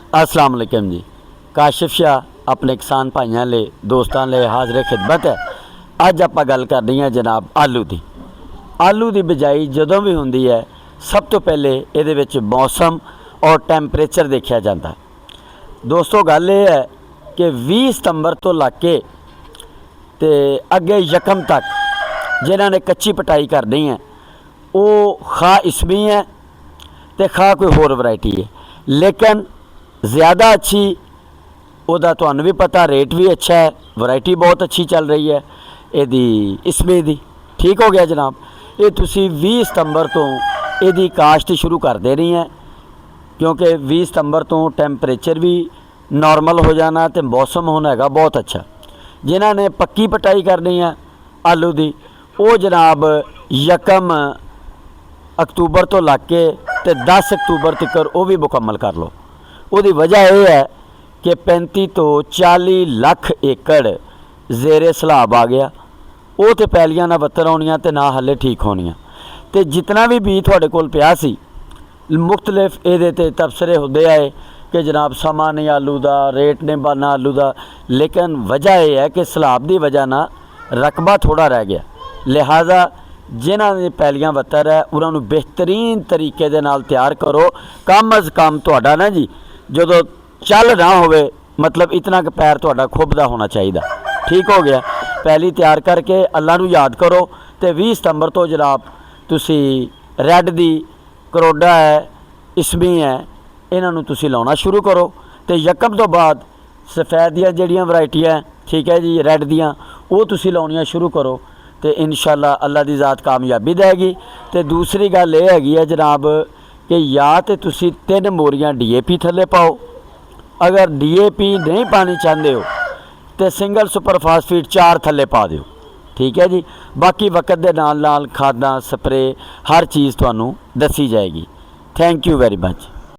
अस्सलाम वालेकुम जी। काशिफ शाह अपने किसान भाइयों ले दोस्तों ले हाज़िर खिदमत है। अज आप गल कर रही हैं जनाब आलू की। आलू की बिजाई जदों भी होंदी है सब तो पहले ये मौसम और टैंपरेचर देखा जाता है। दोस्तों गल ये है कि 20 सितंबर तो लग के अगे यकम तक जिन्होंने कच्ची पटाई करनी है वो खा इसमी है तो खा कोई होर वैरायटी है, लेकिन ज़्यादा अच्छी उदा तुहानू भी पता, रेट भी अच्छा है, वैरायटी बहुत अच्छी चल रही है यदी इसमी दी। ठीक हो गया जनाब। ये तुसी 20 सितंबर तो यदी काश्त शुरू कर देनी है, क्योंकि 20 सितंबर तो टैंपरेचर भी नॉर्मल हो जाना तो मौसम होना है बहुत अच्छा। जिन्हों ने पक्की पटाई करनी है आलू की वो जनाब यकम अक्तूबर तो लग के 10 अक्तूबर तक वो भी मुकम्मल कर लो। उसकी वजह यह है कि 35 तो 40 लाख एकड़ जेरे सैलाब आ गया। वो तो पैलियां ना बत्तर होनियां ते ना हले ठीक होनियां। तो जितना भी बीज थोड़े कोल पिया सी मुख्तलिफ ये तबसरे होते आए कि जनाब समा नहीं आलू का, रेट नहीं बनना आलू का, लेकिन वजह यह है कि सैलाब की वजह ना रकबा थोड़ा रह गया। लिहाजा जिन्हों ने पैलियां बत्तर है उन्होंने बेहतरीन तरीके दे नाल तैयार करो। कम अज़ कम तुहाडा ना जी जो चल ना होवे, मतलब इतना कि पैर तुहाडा खुबदा होना चाहिए। ठीक हो गया। पहली तैयार करके अल्लाह नू याद करो तो 20 सितंबर तो जनाब तुसी रैड दी, करोडा है, इसमी है, इन्हों तुसी लाना शुरू करो। तो यकम तो बाद सफ़ैद दियाँ जड़ियाँ वैरायटियाँ, ठीक है जी, रैड दियाँ वो तुसी लाउनियाँ शुरू करो तो इंशाअल्लाह अल्लाह की ज़ात कामयाबी देगी। तो दूसरी गल ये हैगी है जनाब कि या तो तुसी 3 मोरियां DAP थले पाओ, अगर DAP नहीं पानी चाहते हो तो सिंगल सुपर फास्फेट 4 थले पा दो। ठीक है जी। बाकी वक्त के नाल नाल खादां स्प्रे हर चीज़ तुहानू दसी जाएगी। Thank you very much.